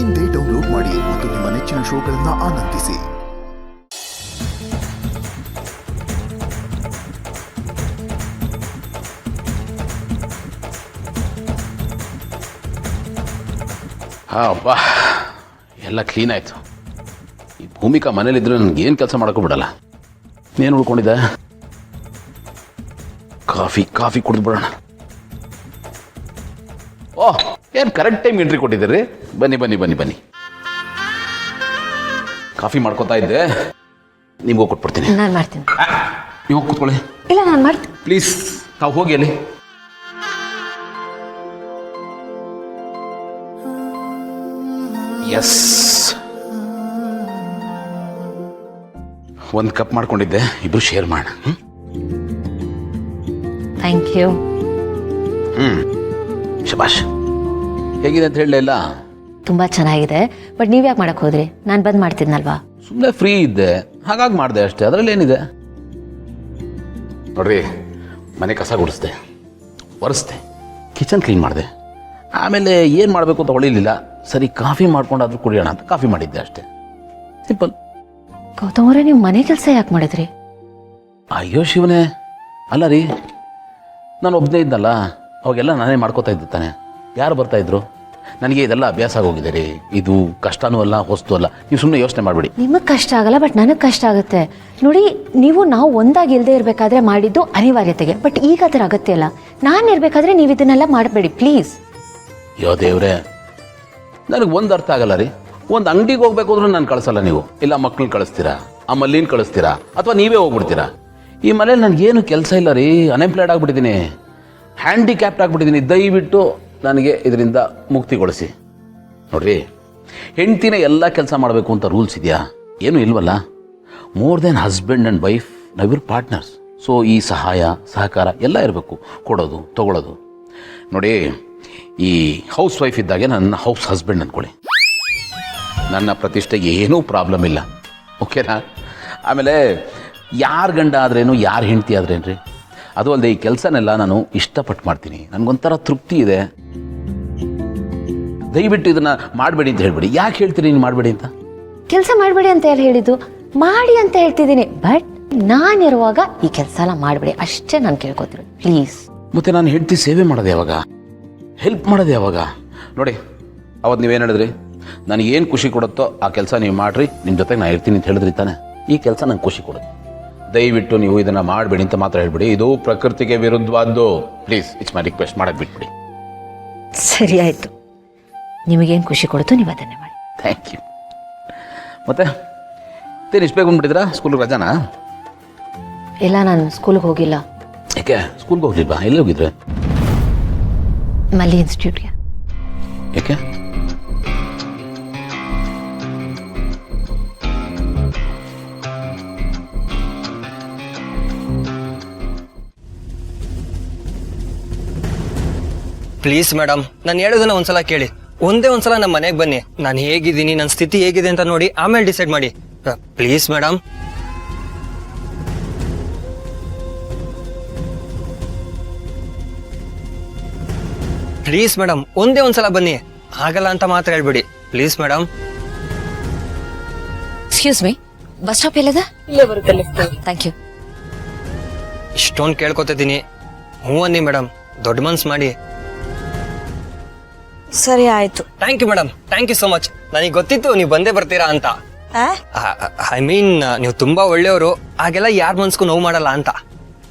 ಇಂದೇ ಡೌನ್ಲೋಡ್ ಮಾಡಿ ಮತ್ತು ನಿಮ್ಮ ನೆಚ್ಚಿನ ಶೋಗಳನ್ನು ಆನಂದಿಸಿ. ಅಬ್ಬಾ ಎಲ್ಲ ಕ್ಲೀನ್ ಆಯಿತು. ಈ ಭೂಮಿಕಾ ಮನೇಲಿದ್ರೆ ನನಗೇನು ಕೆಲಸ ಮಾಡೋಕ್ಕೂ ಬಿಡಲ್ಲ. ಏನು ಉಳ್ಕೊಂಡಿದ್ದೆ? ಕಾಫಿ ಕುಡಿದು ಬಿಡೋಣ. ಓಹ್, ಏನು ಕರೆಕ್ಟ್ ಟೈಮ್ ಎಂಟ್ರಿ ಕೊಟ್ಟಿದ್ದೀರಿ. ಬನ್ನಿ. ಕಾಫಿ ಮಾಡ್ಕೋತಾ ಇದ್ದೆ, ನಿಮಗೂ ಕೊಟ್ಬಿಡ್ತೀನಿ. ನಾನು ಮಾಡ್ತೀನಿ. ನೀವು ಕೂತ್ಕೊಳ್ಳಿ. ಇಲ್ಲ, ನಾನು ಮಾಡ್ತೀನಿ. ಪ್ಲೀಸ್ ತಾವು ಹೋಗಿ ಅಲ್ಲಿ. ಎಸ್, ಒಂದು ಕಪ್ ಮಾಡ್ಕೊಂಡಿದ್ದೆ, ಇಬ್ರು ಶೇರ್ ಮಾಡೋಣ. Thank you. ಶಬಾಷ್. ಹೇಗಿದೆ ಅಂತ ಹೇಳಲಿಲ್ಲ? ತುಂಬಾ ಚೆನ್ನಾಗಿದೆ. ಬಟ್ ನೀವ್ ಯಾಕೆ ಮಾಡಕ್ ಹೋದ್ರಿ? ನಾನು ಬಂದ್ ಮಾಡ್ತಿದ್ನಲ್ವಾ. ಸುಮ್ಮನೆ ಫ್ರೀ ಇದ್ದೆ, ಹಾಗಾಗಿ ಮಾಡಿದೆ ಅಷ್ಟೇ. ಅದರಲ್ಲಿ ಏನಿದೆ ನೋಡ್ರಿ. ಮನೆ ಕಸ ಗುಡಿಸ್ದೆ, ಒರೆಸ್ದೆ, ಕಿಚನ್ ಕ್ಲೀನ್ ಮಾಡಿದೆ. ಆಮೇಲೆ ಏನು ಮಾಡಬೇಕು ಅಂತ ಹೊಳಿಲಿಲ್ಲ. ಸರಿ, ಕಾಫಿ ಮಾಡ್ಕೊಂಡಾದ್ರೂ ಕುಡಿಯೋಣ ಅಂತ ಕಾಫಿ ಮಾಡಿದ್ದೆ ಅಷ್ಟೇ. ಸಿಂಪಲ್. ಗೌತಮ್ ಅವರೇ, ನೀವು ಮನೆ ಕೆಲಸ ಯಾಕೆ ಮಾಡಿದ್ರಿ? ಅಯ್ಯೋ ಶಿವನೇ, ಅಲ್ಲ ರೀ, ನಾನು ಒಬ್ಬನೇ ಇದ್ದಲ್ಲ, ಅವಾಗೆಲ್ಲ ನಾನೇ ಮಾಡ್ಕೋತಾ ಇದ್ದೆ ತಾನೆ. ಯಾರು ಬರ್ತಾಯಿದ್ರು? ನನಗೆ ಇದೆಲ್ಲ ಅಭ್ಯಾಸ ಆಗೋಗಿದೆ ರೀ. ಇದು ಕಷ್ಟನೂ ಅಲ್ಲ, ಹೊಸ್ತು ಅಲ್ಲ. ನೀವು ಸುಮ್ಮನೆ ಯೋಚನೆ ಮಾಡಬೇಡಿ. ನಿಮಗೆ ಕಷ್ಟ ಆಗಲ್ಲ, ಬಟ್ ನನಗೆ ಕಷ್ಟ ಆಗುತ್ತೆ. ನೋಡಿ, ನಾವು ಒಂದಾಗಿ ಇಲ್ಲದೆ ಇರಬೇಕಾದ್ರೆ ಮಾಡಿದ್ದು ಅನಿವಾರ್ಯತೆಗೆ. ಬಟ್ ಈಗ ಅದರ ಅಗತ್ಯ ಇಲ್ಲ. ನಾನು ಇರಬೇಕಾದ್ರೆ ನೀವು ಇದನ್ನೆಲ್ಲ ಮಾಡಬೇಡಿ ಪ್ಲೀಸ್. ಯೋ ದೇವ್ರೆ, ನನಗೆ ಒಂದು ಅರ್ಥ ಆಗಲ್ಲ ರೀ. ಒಂದು ಅಂಗಡಿಗೆ ಹೋಗ್ಬೇಕು ಅಂದ್ರೆ ನಾನು ಕಳಿಸಲ್ಲ, ನೀವು ಇಲ್ಲ ಮಕ್ಕಳನ್ನ ಕಳಿಸ್ತೀರಾ, ಆ ಮಲ್ಲಿನ ಕಳಿಸ್ತೀರಾ, ಅಥವಾ ನೀವೇ ಹೋಗ್ಬಿಡ್ತೀರಾ. ಈ ಮನೇಲಿ ನನಗೇನು ಕೆಲಸ ಇಲ್ಲ ರೀ. ಅನ್ಎಂಪ್ಲಾಯ್ಡ್ ಆಗಿಬಿಟ್ಟಿದ್ದೀನಿ, ಹ್ಯಾಂಡಿಕ್ಯಾಪ್ಟ್ ಆಗಿಬಿಟ್ಟಿದ್ದೀನಿ. ದಯವಿಟ್ಟು ನನಗೆ ಇದರಿಂದ ಮುಕ್ತಿಗೊಳಿಸಿ. ನೋಡ್ರಿ, ಹೆಂಡ್ತಿನೇ ಎಲ್ಲ ಕೆಲಸ ಮಾಡಬೇಕು ಅಂತ ರೂಲ್ಸ್ ಇದೆಯಾ? ಏನೂ ಇಲ್ವಲ್ಲ. More than husband and wife, ನಾವಿರ್ ಪಾರ್ಟ್ನರ್ಸ್. ಸೊ ಈ ಸಹಾಯ ಸಹಕಾರ ಎಲ್ಲ ಇರಬೇಕು, ಕೊಡೋದು ತಗೊಳ್ಳೋದು. ನೋಡಿ, ಈ ಹೌಸ್ ವೈಫ್ ಇದ್ದಾಗೆ ನನ್ನ ಹೌಸ್ ಹಸ್ಬೆಂಡ್ ಅಂದ್ಕೊಳ್ಳಿ. ನನ್ನ ಪ್ರತಿಷ್ಠೆಗೆ ಏನೂ ಪ್ರಾಬ್ಲಮ್ ಇಲ್ಲ, ಓಕೆನಾ? ಆಮೇಲೆ ಯಾರು ಗಂಡ ಆದ್ರೇನು, ಯಾರು ಹೆಂಡ್ತಿ ಆದ್ರೇನ್ರಿ? ಅದು ಅಲ್ಲದೆ ಈ ಕೆಲಸನೆಲ್ಲ ನಾನು ಇಷ್ಟಪಟ್ಟು ಮಾಡ್ತೀನಿ. ನನಗೊಂಥರ ತೃಪ್ತಿ ಇದೆ. ದಯವಿಟ್ಟು ಇದನ್ನು ಮಾಡಬೇಡಿ ಅಂತ ಹೇಳ್ಬೇಡಿ. ಯಾಕೆ ಹೇಳ್ತೀರಿ ನೀನು ಮಾಡಬೇಡಿ ಅಂತ? ಕೆಲಸ ಮಾಡಬೇಡಿ ಅಂತ ಯಾರು ಹೇಳಿದ್ದು? ಮಾಡಿ ಅಂತ ಹೇಳ್ತಿದ್ದೀನಿ. ಬಟ್ ನಾನಿರುವಾಗ ಈ ಕೆಲಸ ಎಲ್ಲ ಮಾಡಬೇಡಿ ಅಷ್ಟೇ ನಾನು ಕೇಳ್ಕೊತೀನಿ ಪ್ಲೀಸ್. ಮತ್ತು ನಾನು ಹೆಂಡ್ತಿ ಸೇವೆ ಮಾಡೋದು ಯಾವಾಗ? ಹೆಲ್ಪ್ ಮಾಡೋದು ಯಾವಾಗ? ನೋಡಿ, ಅವತ್ತು ನೀವೇನು ಹೇಳಿದ್ರಿ? ನನಗೇನು ಖುಷಿ ಕೊಡುತ್ತೋ ಆ ಕೆಲಸ ನೀವು ಮಾಡಿರಿ, ನಿಮ್ಮ ಜೊತೆಗೆ ನಾನು ಇರ್ತೀನಿ ಅಂತ ಹೇಳಿದ್ರಿ ತಾನೆ. ಈ ಕೆಲಸ ನಂಗೆ ಖುಷಿ ಕೊಡುತ್ತೆ. ದಯವಿಟ್ಟು ನೀವು ಇದನ್ನು ಮಾಡಬೇಡಿ ಅಂತ ಮಾತ್ರ ಹೇಳ್ಬಿಡಿ. ಇದು ಪ್ರಕೃತಿಗೆ ವಿರುದ್ಧವಾದ್ದು. Please, it's my request. ಮಾಡೋಕ್ಕೆ ಬಿಟ್ಬಿಡಿ. ಸರಿ ಆಯಿತು, ನಿಮಗೇನು ಖುಷಿ ಕೊಡುತ್ತೋ ನೀವು ಅದನ್ನೇ ಮಾಡಿ. Thank you. ಮತ್ತೆ ಏನು ಇಷ್ಟು ಬೇಗ ಬಂದುಬಿಟ್ಟಿದ್ರಾ? ಸ್ಕೂಲಿಗೆ ರಜಾನಾ? ಇಲ್ಲ, ನಾನು ಸ್ಕೂಲ್ಗೆ ಹೋಗಿಲ್ಲ. ಯಾಕೆ ಸ್ಕೂಲ್ಗೆ ಹೋಗ್ಲಿಲ್ವಾ? ಎಲ್ಲಿ ಹೋಗಿದ್ರೆ? ಮಲ್ಲಿ ಇನ್ಸ್ಟಿಟ್ಯೂಟ್ಗೆ. ಯಾಕೆ? ಪ್ಲೀಸ್ ಮೇಡಮ್, ನಾನು ಹೇಳೋದನ್ನ ಒಂದ್ಸಲ ಕೇಳಿ. ಒಂದ್ಸಲ ನಮ್ಮ ಮನೆಗೆ ಬನ್ನಿ. ನಾನು ಹೇಗಿದ್ದೀನಿ, ನನ್ನ ಸ್ಥಿತಿ ಹೇಗಿದೆ ಅಂತ ನೋಡಿ ಆಮೇಲೆ ಡಿಸೈಡ್ ಮಾಡಿ. Please madam. ಪ್ಲೀಸ್ ಮೇಡಮ್, ಒಂದ್ಸಲ ಬನ್ನಿ. ಆಗಲ್ಲ ಅಂತ ಮಾತ್ರ ಹೇಳ್ಬಿಡಿ please madam. Excuse me, bus stop ಎಲ್ಲದ? ಇಲ್ಲೇ ಬರುತ್ತೆ ಲಿಫ್ಟ್. Thank you. ಇಷ್ಟೊಂದು ಕೇಳ್ಕೊತಿದ್ದೀನಿ, ಹ್ಞೂ ಅನ್ನಿ ಮೇಡಮ್. ದೊಡ್ಡ ಮನ್ಸು ಮಾಡಿ. ಸರಿ ಆಯ್ತು. Thank you madam, thank you so much. ನನಗೆ ಗೊತ್ತಿತ್ತು ನೀವು ಬಂದೇ ಬರ್ತೀರಾ ಅಂತ. ಐ ಮೀನ್, ನೀವು ತುಂಬಾ ಒಳ್ಳೆಯವರು, ಹಾಗೆಲ್ಲ ಯಾರ ಮನ್ಸ್ಗೂ ನೋವು ಮಾಡಲ್ಲ ಅಂತ.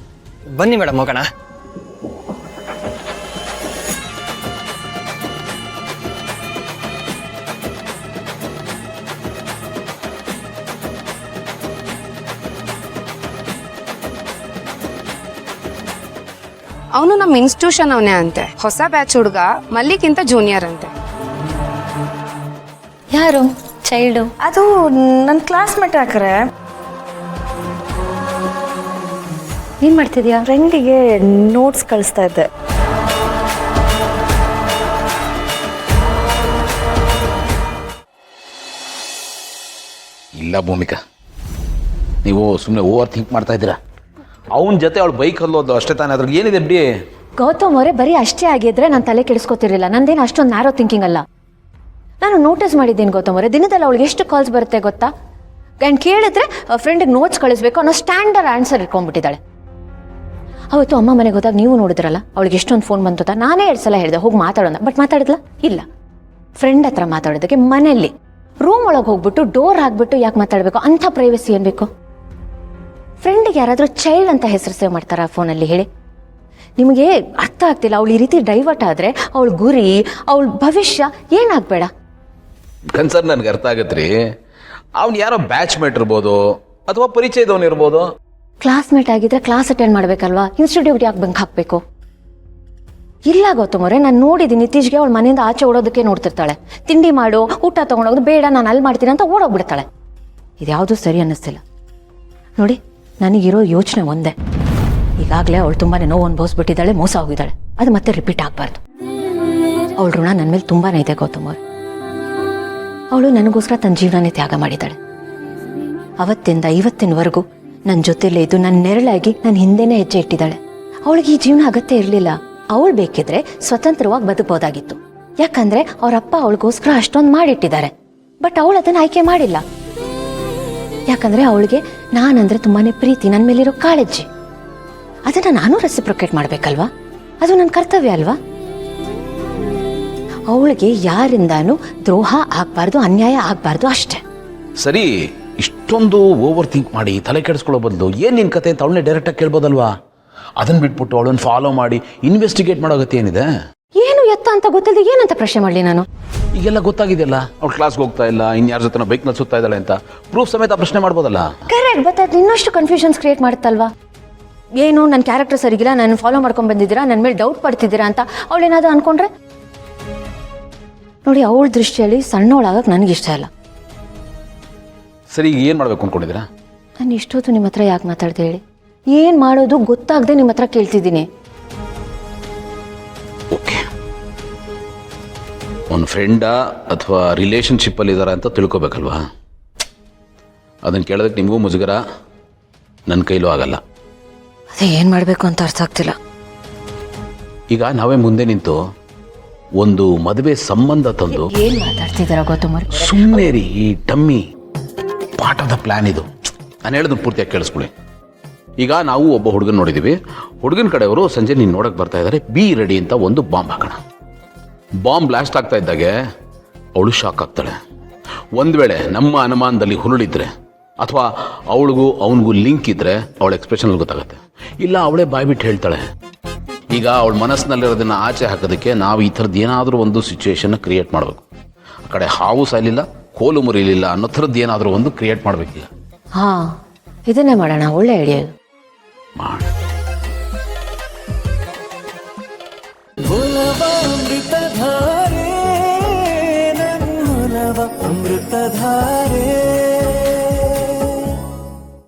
ಬನ್ನಿ ಮೇಡಮ್, ಹೋಗೋಣ. ಅವನು ನಮ್ಮ ಇನ್ಸ್ಟಿಟ್ಯೂಷನ್ ಅವನೇ ಅಂತೆ. ಹೊಸ ಬ್ಯಾಚ್ ಹುಡುಗ, ಮಲ್ಲಿಗಿಂತ ಜೂನಿಯರ್ ಅಂತೆ. ಯಾರು ಚೈಲ್ಡು? ಅದು ನನ್ನ ಕ್ಲಾಸ್ಮೇಟ್. ಹಾಕ್ರೆ ಏನ್ ಮಾಡ್ತಿದ್ಯಾ? ಫ್ರೆಂಡಿಗೆ ನೋಟ್ಸ್ ಕಳಿಸ್ತಾ ಇದ್ದೆ. ಇಲ್ಲ ಭೂಮಿಕಾ, ನೀವು ಸುಮ್ಮನೆ ಓವರ್ ಥಿಂಕ್ ಮಾಡ್ತಾ ಇದ್ದೀರಾ. ಅವನ ಜೊತೆ ಅವಳು ಬೈಕ್ ಹಲ್ಲೋದು ಅಷ್ಟೇ ತಾನೇ, ಅದ್ರಲ್ಲಿ ಏನಿದೆ ಬಿಡಿ. ಗೌತಮ್ ಅವರೇ, ಬರೀ ಅಷ್ಟೇ ಆಗಿದ್ರೆ ನಾನು ತಲೆ ಕೆಡಿಸ್ಕೋತಿರ್ಲಿಲ್ಲ. ನಂದೇನು ಅಷ್ಟೊಂದು ನ್ಯಾರೋ ಥಿಂಕಿಂಗ್ ಅಲ್ಲ. ನಾನು ನೋಟಿಸ್ ಮಾಡಿದ್ದೀನಿ ಗೌತಮರೇ, ದಿನದಲ್ಲಿ ಅವಳಿಗೆ ಎಷ್ಟು ಕಾಲ್ಸ್ ಬರುತ್ತೆ ಗೊತ್ತಾ? ಆ್ಯಂಡ್ ಕೇಳಿದ್ರೆ ಫ್ರೆಂಡಿಗೆ ನೋಟ್ಸ್ ಕಳಿಸ್ಬೇಕು ಅನ್ನೋ ಸ್ಟ್ಯಾಂಡರ್ಡ್ ಆನ್ಸರ್ ಇಟ್ಕೊಂಡ್ಬಿಟ್ಟಿದ್ದಾಳೆ. ಅವತ್ತು ಅಮ್ಮ ಮನೆಗೆ ಹೋದಾಗ ನೀವು ನೋಡಿದ್ರಲ್ಲ, ಅವಳಿಗೆ ಎಷ್ಟೊಂದು ಫೋನ್ ಬಂತು. ನಾನೇ 2 ಸಲ ಹೇಳಿದೆ ಹೋಗಿ ಮಾತಾಡೋಣ, ಬಟ್ ಮಾತಾಡಿದ್ಲ ಇಲ್ಲ. ಫ್ರೆಂಡ್ ಹತ್ರ ಮಾತಾಡೋದಕ್ಕೆ ಮನೆಯಲ್ಲಿ ರೂಮ್ ಒಳಗೆ ಹೋಗ್ಬಿಟ್ಟು ಡೋರ್ ಹಾಕ್ಬಿಟ್ಟು ಯಾಕೆ ಮಾತಾಡಬೇಕು? ಅಂಥ ಪ್ರೈವಸಿ ಏನು ಬೇಕು? ಫ್ರೆಂಡಿಗೆ ಯಾರಾದರೂ ಚೈಲ್ಡ್ ಅಂತ ಹೆಸರು ಸೇವ್ ಮಾಡ್ತಾರಾ ಫೋನಲ್ಲಿ ಹೇಳಿ? ನಿಮಗೆ ಅರ್ಥ ಆಗ್ತಿಲ್ಲ. ಅವಳು ಈ ರೀತಿ ಡೈವರ್ಟ್ ಆದರೆ ಅವಳ ಗುರಿ, ಅವಳ ಭವಿಷ್ಯ ಏನಾಗಬೇಡ. ಕನ್ಸರ್ನ್ ನನಗೆ ಅರ್ಥ ಆಗತ್ರಿ. ಅವ್ನು ಯಾರೋ ಬ್ಯಾಚ್ ಮೇಟ್ ಇರ್ಬೋದು ಅಥವಾ ಪರಿಚಯದವನು ಇರ್ಬೋದು. ಕ್ಲಾಸ್ಮೇಟ್ ಆಗಿದ್ರೆ ಕ್ಲಾಸ್ ಅಟೆಂಡ್ ಮಾಡಬೇಕಲ್ವಾ? ಇನ್ಸ್ಟಿಟ್ಯೂಟ್ ಯಾಕೆ ಬಂಕ್ ಹಾಕಬೇಕು? ಇಲ್ಲ ಗೌತಮರೇ, ನಾನು ನೋಡಿದ್ದೀನಿ ಇತ್ತೀಚೆಗೆ ಅವಳು ಮನೆಯಿಂದ ಆಚೆ ಓಡೋದಕ್ಕೆ ನೋಡ್ತಿರ್ತಾಳೆ. ತಿಂಡಿ ಮಾಡು, ಊಟ ತೊಗೊಂಡೋಗೋದು ಬೇಡ, ನಾನು ಅಲ್ಲಿ ಮಾಡ್ತೀನಿ ಅಂತ ಓಡೋಗ್ಬಿಡ್ತಾಳೆ. ಇದ್ಯಾವುದೂ ಸರಿ ಅನ್ನಿಸ್ತಿಲ್ಲ ನೋಡಿ. ನನಗಿರೋ ಯೋಚನೆ ಒಂದೇ, ಈಗಾಗಲೇ ಅವಳು ತುಂಬಾ ನೋವು ಅನುಭವಿಸ್ಬಿಟ್ಟಿದ್ದಾಳೆ, ಮೋಸ ಹೋಗಿದ್ದಾಳೆ. ಅದು ಮತ್ತೆ ರಿಪೀಟ್ ಆಗಬಾರ್ದು. ಅವಳ ಋಣ ನನ್ನ ಮೇಲೆ ತುಂಬಾ ಇದೆ ಗೌತಮವ್ರೆ. ಅವಳು ನನಗೋಸ್ಕರ ತನ್ನ ಜೀವನನೇ ತ್ಯಾಗ ಮಾಡಿದ್ದಾಳೆ. ಅವತ್ತಿಂದ ಇವತ್ತಿನವರೆಗೂ ನನ್ನ ಜೊತೆಲೇ ಇದ್ದು ನನ್ನ ನೆರಳಾಗಿ ನನ್ನ ಹಿಂದೆನೇ ಹೆಜ್ಜೆ ಇಟ್ಟಿದ್ದಾಳೆ. ಅವಳಿಗೆ ಈ ಜೀವನ ಅಗತ್ಯ ಇರಲಿಲ್ಲ. ಅವಳು ಬೇಕಿದ್ರೆ ಸ್ವತಂತ್ರವಾಗಿ ಬದುಕಬಹುದಾಗಿತ್ತು. ಯಾಕಂದ್ರೆ ಅವರಪ್ಪ ಅವಳಿಗೋಸ್ಕರ ಅಷ್ಟೊಂದು ಮಾಡಿಟ್ಟಿದ್ದಾರೆ. ಬಟ್ ಅವಳು ಅದನ್ನು ಆಯ್ಕೆ ಮಾಡಿಲ್ಲ. ಯಾಕಂದ್ರೆ ಅವಳಿಗೆ ನಾನಂದ್ರೆ ತುಂಬಾನೇ ಪ್ರೀತಿ, ನನ್ನ ಮೇಲಿರೋ ಕಾಳಜಿ. ಅದನ್ನ ನಾನು ರೆಸಿಪ್ರೊಕೇಟ್ ಮಾಡ್ಬೇಕಲ್ವಾ? ಅದು ನನ್ನ ಕರ್ತವ್ಯ ಅಲ್ವಾ? ಅವಳಿಗೆ ಯಾರಿಂದಾನು ದ್ರೋಹ ಆಗ್ಬಾರ್ದು, ಅನ್ಯಾಯ ಆಗ್ಬಾರ್ದು ಅಷ್ಟೇ. ಸರಿ, ಇಷ್ಟೊಂದು ಓವರ್ ಥಿಂಕ್ ಮಾಡಿ ತಲೆ ಕೆಡಿಸ್ಕೊಳ್ಳೋ ಬದಲು ಏನು ನಿನ್ನ ಕತೆ ಅಂತ ಅವಳನ್ನೇ ಡೈರೆಕ್ಟಾಗಿ ಕೇಳ್ಬೋದಲ್ವಾ? ಅದನ್ನು ಬಿಟ್ಬಿಟ್ಟು ಅವಳನ್ನು ಫಾಲೋ ಮಾಡಿ ಇನ್ವೆಸ್ಟಿಗೇಟ್ ಮಾಡೋ ಅಗತ್ಯ ಏನಿದೆ? ಏನು ಎತ್ತ ಅಂತ ಗೊತ್ತಿಲ್ಲದೆ ಏನಂತ ಪ್ರಶ್ನೆ ಮಾಡಲಿ ನಾನು? ಈಗೆಲ್ಲ ಗೊತ್ತಾಗಿದೆಯಲ್ಲ, ಅವ್ಳು ಕ್ಲಾಸ್ಗೆ ಹೋಗ್ತಾ ಇಲ್ಲ, ಇನ್ಯಾರ ಜೊತೆ ಬೈಕ್ನಲ್ಲಿ ಸುತ್ತಾ ಇದ್ದಾಳೆ ಅಂತ ಪ್ರೂಫ್ ಸಮೇತ ಪ್ರಶ್ನೆ ಮಾಡ್ಬೋದಲ್ಲ? ಕರೆಕ್ಟ್, ಬಟ್ ಅದು ಇನ್ನಷ್ಟು ಕನ್ಫ್ಯೂಷನ್ಸ್ ಕ್ರಿಯೇಟ್ ಮಾಡುತ್ತಲ್ವಾ? ಏನು ನನ್ನ ಕ್ಯಾರೆಕ್ಟರ್ ಸರಿಗಿಲ್ಲ, ನಾನು ಫಾಲೋ ಮಾಡ್ಕೊಂಡು ಬಂದಿದ್ದೀರಾ, ನನ್ನ ಮೇಲೆ ಡೌಟ್ ಪಡ್ತಿದ್ದೀರಾ ಅಂತ ಅವಳೇನಾದ್ರು ಅನ್ಕೊಂಡ್ರೆ? ನೋಡಿ, ಅವಳ ದೃಷ್ಟಿಯಲ್ಲಿ ಸಣ್ಣವಳಾಗಕ್ಕೆ ನನಗಿಷ್ಟ ಇಲ್ಲ. ಸರಿ, ಈಗ ಏನು ಮಾಡಬೇಕು ಅಂದ್ಕೊಂಡಿದ್ದೀರಾ? ನಾನು ಇಷ್ಟೊತ್ತು ನಿಮ್ಮ ಹತ್ರ ಯಾಕೆ ಮಾತಾಡ್ದೆ ಹೇಳಿ? ಏನು ಮಾಡೋದು ಗೊತ್ತಾಗದೆ ನಿಮ್ಮ ಹತ್ರ ಕೇಳ್ತಿದ್ದೀನಿ. ಓಕೆ, ಒಂದು ಫ್ರೆಂಡಾ ಅಥವಾ ರಿಲೇಷನ್ಶಿಪ್ಪಲ್ಲಿ ಇದ್ದಾರಾ ಅಂತ ತಿಳ್ಕೊಬೇಕಲ್ವಾ? ಅದನ್ನು ಕೇಳೋದಕ್ಕೆ ನಿಮಗೂ ಮುಜುಗರ, ನನ್ನ ಕೈಲೂ ಆಗಲ್ಲ. ಅದೇ ಏನು ಮಾಡಬೇಕು ಅಂತ ಅರ್ಥ ಆಗ್ತಿಲ್ಲ. ಈಗ ನಾವೇ ಮುಂದೆ ನಿಂತು ಒಂದು ಮದುವೆ ಸಂಬಂಧ ತಂದು ಏನು ಮಾತಾಡ್ತಿದ್ದೀರಾ ಗೌತಮರ್? ಸುಮ್ಮನೆ ರೀ, ಈ dummy part of the plan ಇದು. ನಾನು ಹೇಳೋದನ್ನು ಪೂರ್ತಿಯಾಗಿ ಕೇಳಿಸ್ಕೊಳ್ಳಿ. ಈಗ ನಾವು ಒಬ್ಬ ಹುಡುಗನ ನೋಡಿದ್ದೀವಿ. ಹುಡುಗನ ಕಡೆಯವರು ಸಂಜೆ ನೀನು ನೋಡೋಕೆ ಬರ್ತಾ ಇದ್ದಾರೆ, ಬಿ ರೆಡಿ ಅಂತ ಒಂದು ಬಾಂಬ್ ಹಾಕೋಣ. ಬಾಂಬ್ ಬ್ಲಾಸ್ಟ್ ಆಗ್ತಾ ಇದ್ದಾಗೆ ಅವಳು ಶಾಕ್ ಆಗ್ತಾಳೆ. ಒಂದು ವೇಳೆ ನಮ್ಮ ಅನುಮಾನದಲ್ಲಿ ಹುರುಳಿದ್ರೆ ಅಥವಾ ಅವಳಿಗೂ ಅವನಿಗೂ ಲಿಂಕ್ ಇದ್ದರೆ ಅವಳ ಎಕ್ಸ್ಪ್ರೆಷನಲ್ಲಿ ಗೊತ್ತಾಗುತ್ತೆ. ಇಲ್ಲ ಅವಳೇ ಬಾಯ್ಬಿಟ್ಟು ಹೇಳ್ತಾಳೆ. ಈಗ ಅವಳ ಮನಸ್ಸಿನಲ್ಲಿರೋದನ್ನು ಆಚೆ ಹಾಕೋದಕ್ಕೆ ನಾವು ಈ ಥರದ್ದು ಏನಾದರೂ ಒಂದು ಸಿಚುವೇಶನ್ನ ಕ್ರಿಯೇಟ್ ಮಾಡಬೇಕು. ಆ ಕಡೆ ಹಾವು ಸಾಲಿಲ್ಲ, ಕೋಲು ಮುರಿಲಿಲ್ಲ ಅನ್ನೋ ಥರದ್ದು ಏನಾದರೂ ಒಂದು ಕ್ರಿಯೇಟ್ ಮಾಡಬೇಕೀಗ. ಹಾಂ, ಇದನ್ನೇ ಮಾಡೋಣ. ಒಳ್ಳೆ ಐಡಿಯಾ ಇದು. ಮಾಡಿ ಅಮೃತಧಾರೆ